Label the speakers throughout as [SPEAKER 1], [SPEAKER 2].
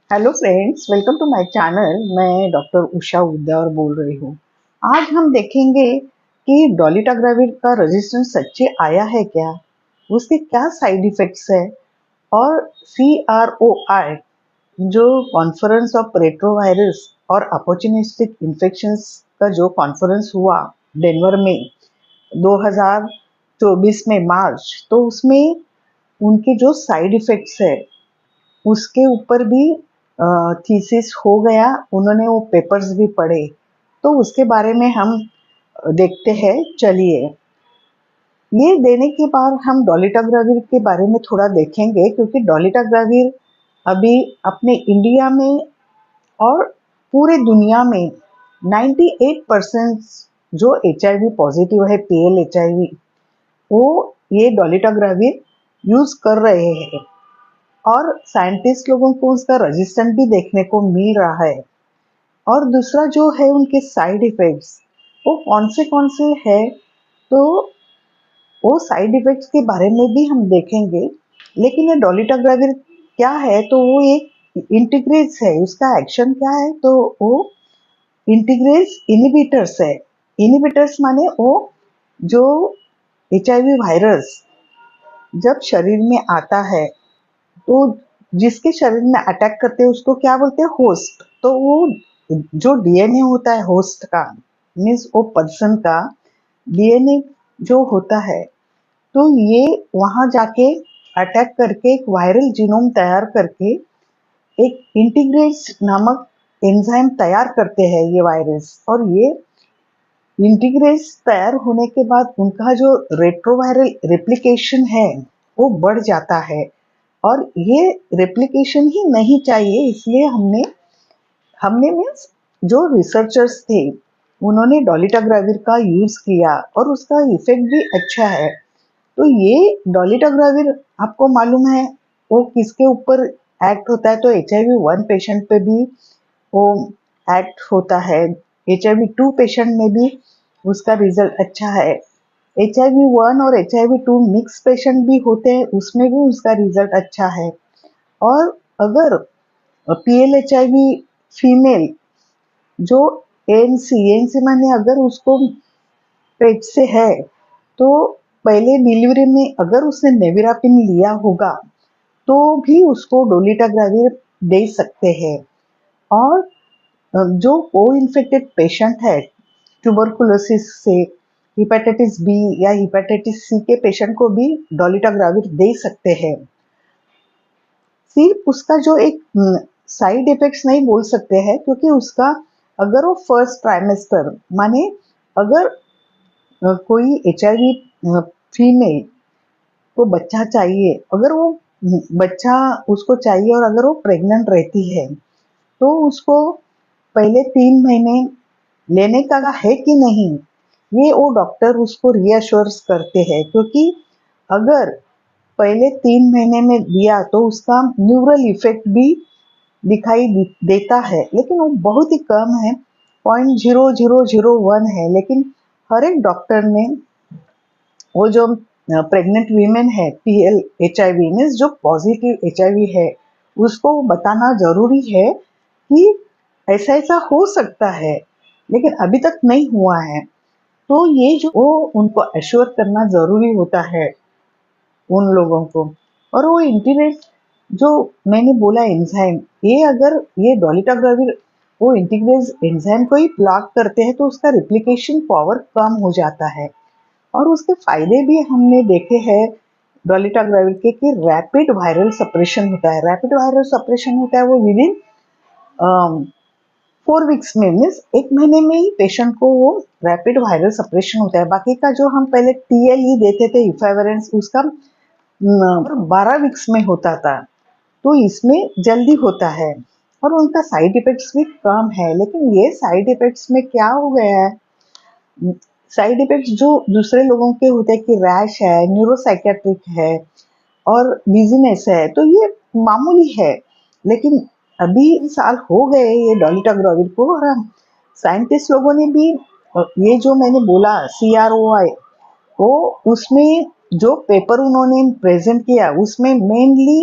[SPEAKER 1] Hello friends, welcome to my channel. मैं doctor Usha Udyavar बोल रही हूँ। आज हम देखेंगे कि डोलिटाग्राविर का रेजिस्टेंस सच्चे आया है क्या, उसके क्या साइड इफेक्ट्स है, और CROI जो कॉन्फ्रेंस ऑफ रेट्रोवायरस और अपॉर्चुनिस्टिक इन्फेक्शंस का जो कॉन्फ्रेंस हुआ डेनवर में 2024 में मार्च, तो उसमें उनके जो साइड इफेक्ट्स है उसके ऊपर भी थीसिस हो गया। उन्होंने वो पेपर्स भी पढ़े, तो उसके बारे में हम देखते हैं। चलिए, ये देने के बाद हम डोलिटाग्राविर के बारे में थोड़ा देखेंगे, क्योंकि डोलिटाग्राविर अभी अपने इंडिया में और पूरे दुनिया में 98% जो HIV पॉजिटिव है, PL-HIV, वो ये डोलिटाग्राविर यूज कर रहे हैं। और साइंटिस्ट लोगों को उसका रेजिस्टेंस भी देखने को मिल रहा है। और दूसरा जो है उनके साइड इफेक्ट्स, वो कौन से है, तो वो साइड इफेक्ट्स के बारे में भी हम देखेंगे। लेकिन ये डोलिटाग्राविर क्या है, तो वो एक इंटीग्रेज है। उसका एक्शन क्या है, तो वो इंटीग्रेज इनिबिटर्स है। इनिबिटर्स माने वो जो HIV वायरस जब शरीर में आता है, तो जिसके शरीर में अटैक करते हैं उसको क्या बोलते हैं, होस्ट। तो वो जो DNA होता है होस्ट का, मीन्स वो पर्सन का DNA जो होता है, तो ये वहां जाके अटैक करके एक वायरल जीनोम तैयार करके एक इंटीग्रेज नामक एंजाइम तैयार करते हैं ये वायरस। और ये इंटीग्रेज तैयार होने के बाद उनका जो रेट्रोवायरल रेप्लिकेशन है वो बढ़ जाता है। और ये रेप्लिकेशन ही नहीं चाहिए, इसलिए हमने हमने मीन्स जो रिसर्चर्स थे उन्होंने डोलिटाग्राविर का यूज किया और उसका इफेक्ट भी अच्छा है। तो ये डोलिटाग्राविर आपको मालूम है वो किसके ऊपर एक्ट होता है, तो HIV-1 पेशेंट पे भी वो एक्ट होता है। HIV-2 पेशेंट में भी उसका रिजल्ट अच्छा है। HIV-1 और HIV-2 मिक्स पेशेंट भी होते हैं, उसमें भी उसका रिजल्ट अच्छा है। और अगर PL-HIV फीमेल जो ANC माने अगर उसको पेट से है, तो पहले डिलीवरी में अगर उसने नेविरापिन लिया होगा तो भी उसको डोलिटाग्राविर दे सकते हैं। और जो को इन्फेक्टेड पेशेंट है ट्यूबरकुलोसिस से, हिपेटाइटिस बी या हिपेटाइटिस सी के पेशेंट को भी डोलिटाग्राविर दे सकते हैं। सिर्फ उसका जो एक साइड इफेक्ट्स नहीं बोल सकते हैं, क्योंकि उसका अगर वो फर्स्ट ट्राइमेस्टर माने अगर कोई HIV फीमेल को बच्चा चाहिए, अगर वो बच्चा उसको चाहिए और अगर वो प्रेग्नेंट रहती है, तो उसको पहले 3 महीने लेने का है कि नहीं, ये वो डॉक्टर उसको रीअश्योर्स करते हैं। क्योंकि अगर पहले 3 महीने में दिया तो उसका न्यूरल इफेक्ट भी दिखाई देता है, लेकिन वो बहुत ही कम है, 0.0001 है। लेकिन हर एक डॉक्टर ने वो जो प्रेग्नेंट वीमेन है, PL-HIV मीन्स जो पॉजिटिव HIV है, उसको बताना जरूरी है कि ऐसा ऐसा हो सकता है, लेकिन अभी तक नहीं हुआ है। तो ये जो वो उनको एश्योर करना जरूरी होता है उन लोगों को। और वो इंटीग्रेट जो मैंने बोला एंजाइम, ये अगर ये डोलिटाग्राविर वो इंटीग्रेज एंजाइम को ही ब्लॉक करते हैं, तो उसका रिप्लिकेशन पावर कम हो जाता है। और उसके फायदे भी हमने देखे हैं डोलिटाग्राविर के, कि रैपिड वायरल सप्रेशन होता है। रैपिड वायरल सप्रेशन होता है वो विदिन 4 वीक्स में, मीन्स 1 महीने में ही पेशेंट को वो रैपिड वायरल सप्रेशन होता है। बाकी का जो हम पहले TLE देते थे, इफेवरेंस, उसका 12 वीक्स में होता था। तो इसमें जल्दी होता है और उनका साइड इफेक्ट्स भी कम है। लेकिन ये साइड इफेक्ट्स में क्या हो गया है, साइड इफेक्ट्स जो दूसरे लोगों के होते हैं कि रैश है, न्यूरोसाइकेट्रिक है और डिजीनेस है, तो ये मामूली है। लेकिन अभी साल हो गए ये डोलिटाग्राविर को, और साइंटिस्ट लोगों ने भी ये जो मैंने बोला CROI, वो उसमें जो पेपर उन्होंने प्रेजेंट किया उसमें मेनली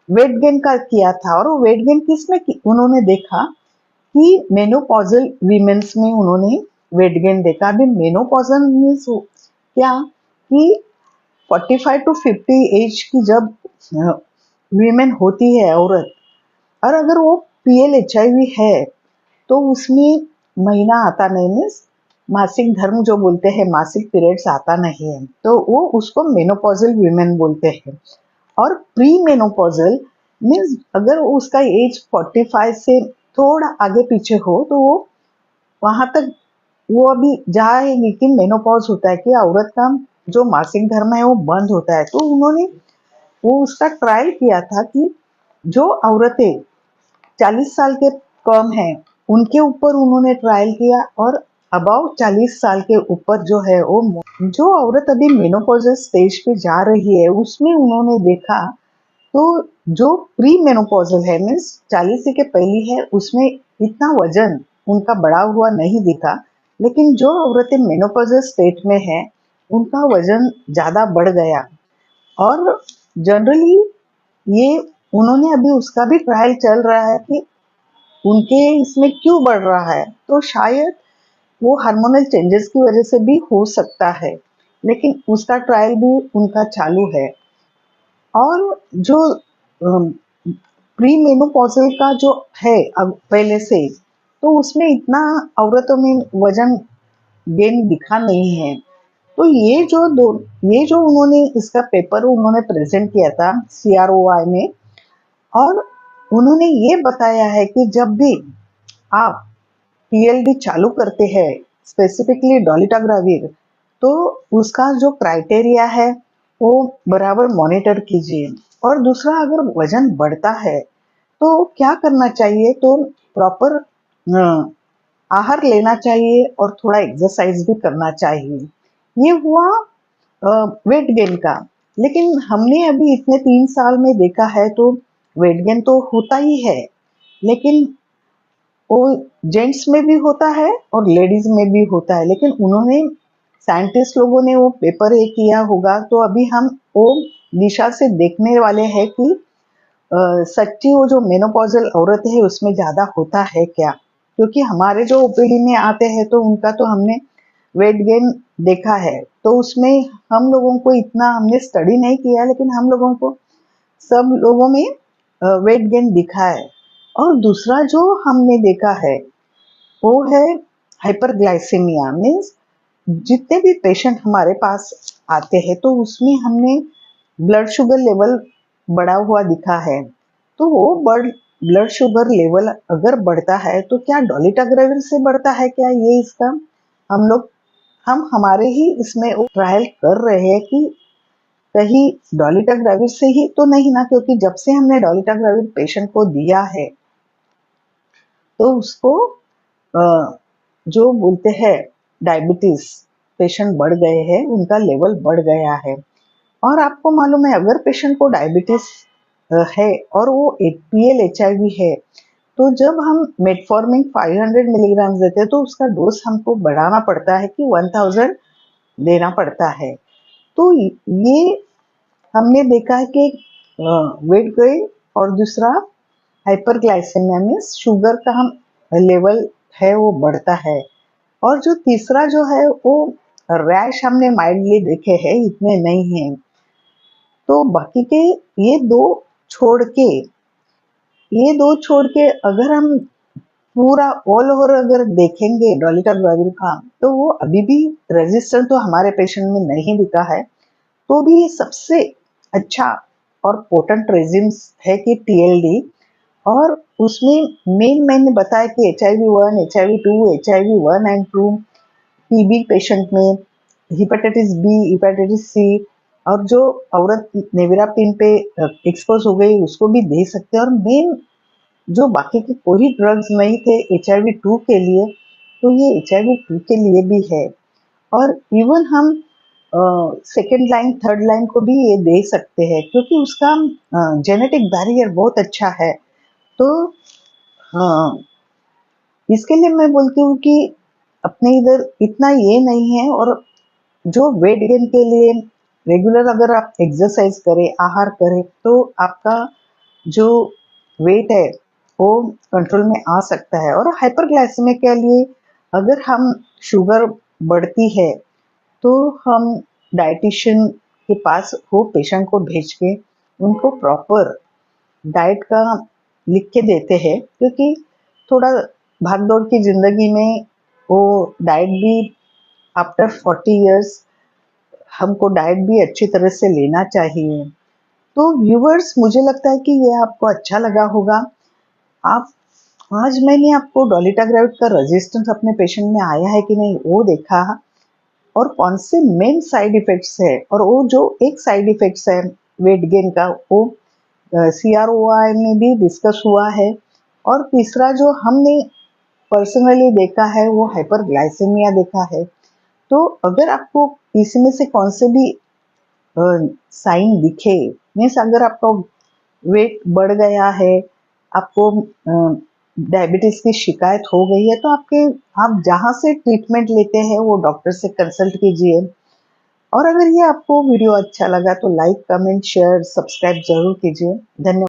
[SPEAKER 1] वेट गेन का किया था। और वो वेट गेन किसमें उन्होंने देखा कि मेनोपॉजल वीमेंस में उन्होंने वेट गेन देखा। अभी मेनोपॉजल मीन्स क्या कि 45 टू 50 एज की जब वीमेन होती है औरत, और अगर वो PL HIV है तो उसमें महीना आता नहीं, मीन्स मासिक धर्म जो बोलते हैं, मासिक पीरियड्स आता नहीं है, तो वो उसको मेनोपॉजल वीमेन बोलते हैं। और प्री मेनोपॉजल मीन्स अगर उसका एज 45 से थोड़ा आगे पीछे हो तो वो वहां तक वो अभी जाएगी कि मेनोपॉज होता है, कि औरत का जो मासिक धर्म है वो बंद होता है। तो उन्होंने वो उसका ट्रायल किया था कि जो औरतें 40 साल के कम है उनके ऊपर उन्होंने ट्रायल किया, और अबाउ 40 साल के ऊपर जो है वो जो औरत अभी मेनोपॉजल स्टेज पे जा रही है उसमें उन्होंने देखा। तो जो प्री मेनोपॉजल है मीन्स 40 के पहली है उसमें इतना वजन उनका बढ़ा हुआ नहीं दिखा, लेकिन जो औरतें मेनोपॉजल स्टेट में है उनका वजन ज्यादा बढ़ गया। और जनरली ये उन्होंने अभी उसका भी ट्रायल चल रहा है कि उनके इसमें क्यों बढ़ रहा है, तो शायद वो हार्मोनल चेंजेस की वजह से भी हो सकता है, लेकिन उसका ट्रायल भी उनका चालू है। और जो प्री मेनोपॉजल का जो है अब पहले से, तो उसमें इतना औरतों में वजन गेन दिखा नहीं है। तो ये जो उन्होंने इसका पेपर उन्होंने प्रेजेंट किया था CROI में, और उन्होंने ये बताया है कि जब भी आप PLD चालू करते हैं, स्पेसिफिकली डोलिटाग्राविर, तो उसका जो क्राइटेरिया है वो बराबर मॉनिटर कीजिए। और दूसरा, अगर वजन बढ़ता है तो क्या करना चाहिए, तो प्रॉपर आहार लेना चाहिए और थोड़ा एक्सरसाइज भी करना चाहिए। ये हुआ वेट गेन का। लेकिन हमने अभी इतने 3 साल में देखा है तो वेट गेन तो होता ही है, लेकिन वो जेंट्स में भी होता है और लेडीज में भी होता है। लेकिन उन्होंने साइंटिस्ट लोगों ने वो पेपर ये किया होगा, तो अभी हम वो दिशा से देखने वाले हैं कि सच्ची वो जो मेनोपॉजल औरत है उसमें ज्यादा होता है क्या। क्योंकि हमारे जो OPD में आते हैं तो उनका तो हमने वेट गेन देखा है, तो उसमें हम लोगों को इतना हमने स्टडी नहीं किया, लेकिन हम लोगों को सब लोगों में वेट गेन दिखा है। और दूसरा जो हमने देखा है वो है हाइपरग्लाइसेमिया, मीन्स जितने भी पेशेंट हमारे पास आते हैं तो उसमें हमने ब्लड शुगर लेवल बढ़ा हुआ दिखा है। तो वो ब्लड शुगर लेवल अगर बढ़ता है तो क्या डोलिटाग्राविर से बढ़ता है क्या, ये इसका हम हमारे ही इसमें ट्रायल कर रहे हैं कि कहीं डोलिटाग्राविर से ही तो नहीं ना, क्योंकि जब से हमने डोलिटाग्राविर पेशेंट को दिया है तो उसको जो बोलते हैं डायबिटीज पेशेंट बढ़ गए हैं, उनका लेवल बढ़ गया है। और आपको मालूम है अगर पेशेंट को डायबिटीज है और वो PL HIV है, तो जब हम मेटफॉर्मिन 500 मिलीग्राम देते हैं तो उसका डोज हमको बढ़ाना पड़ता है कि 1000 देना पड़ता है। तो ये हमने देखा है कि वेट गेन और दूसरा हाइपरग्लाइसेमिया में शुगर का हम लेवल है वो बढ़ता है। और जो तीसरा जो है वो रैश हमने माइल्डली देखे हैं, इतने नहीं है। तो बाकी के ये दो छोड़ के ये दो छोड़ के अगर हम पूरा ऑल ओवर अगर देखेंगे डोलिटाग्राविर का, तो वो अभी भी रेजिस्टेंट तो हमारे पेशेंट में नहीं दिखा है। तो भी ये सबसे अच्छा और पोटेंट रेजिम्स है कि TLD। और उसमें मैंने बताया कि HIV-1, HIV-2, HIV-1 and 2, TB patient में हेपेटाइटिस B, हेपेटाइटिस C, और जो औरत नेविरापिन पे एक्सपोज हो गई उसको भी दे सकते हैं। और मेन जो बाकी के कोई ड्रग्स नहीं थे HIV-2 के लिए, तो ये HIV-2 के लिए भी है। और इवन हम सेकेंड लाइन थर्ड लाइन को भी ये दे सकते हैं, क्योंकि उसका जेनेटिक बैरियर बहुत अच्छा है। तो इसके लिए मैं बोलती हूँ कि अपने इधर इतना ये नहीं है। और जो वेट गेन के लिए रेगुलर अगर आप एक्सरसाइज करें, आहार करें, तो आपका जो वेट है वो कंट्रोल में आ सकता है। और हाइपरग्लाइसेमिया के लिए अगर हम शुगर बढ़ती है तो हम डाइटिशियन के पास वो पेशेंट को भेज के उनको प्रॉपर डाइट का लिख के देते हैं, क्योंकि थोड़ा भाग दौड़ की ज़िंदगी में वो डाइट भी आफ्टर 40 इयर्स हमको डाइट भी अच्छी तरह से लेना चाहिए। तो व्यूअर्स, मुझे लगता है कि ये आपको अच्छा लगा होगा। आप आज मैंने आपको डोलिटाग्राइड का रेजिस्टेंस अपने पेशेंट में आया है कि नहीं वो देखा, और कौन से मेन साइड इफेक्ट्स है, और वो जो एक साइड इफेक्ट्स है वेट गेन का वो CROI में भी डिस्कस हुआ है। और तीसरा जो हमने पर्सनली देखा है वो हाइपरग्लाइसेमिया देखा है। तो अगर आपको इसमें से कौन से भी साइन दिखे, मीन्स अगर आपका वेट बढ़ गया है, आपको डायबिटीज की शिकायत हो गई है, तो आप जहाँ से ट्रीटमेंट लेते हैं वो डॉक्टर से कंसल्ट कीजिए। और अगर ये आपको वीडियो अच्छा लगा तो लाइक, कमेंट, शेयर, सब्सक्राइब जरूर कीजिए। धन्यवाद।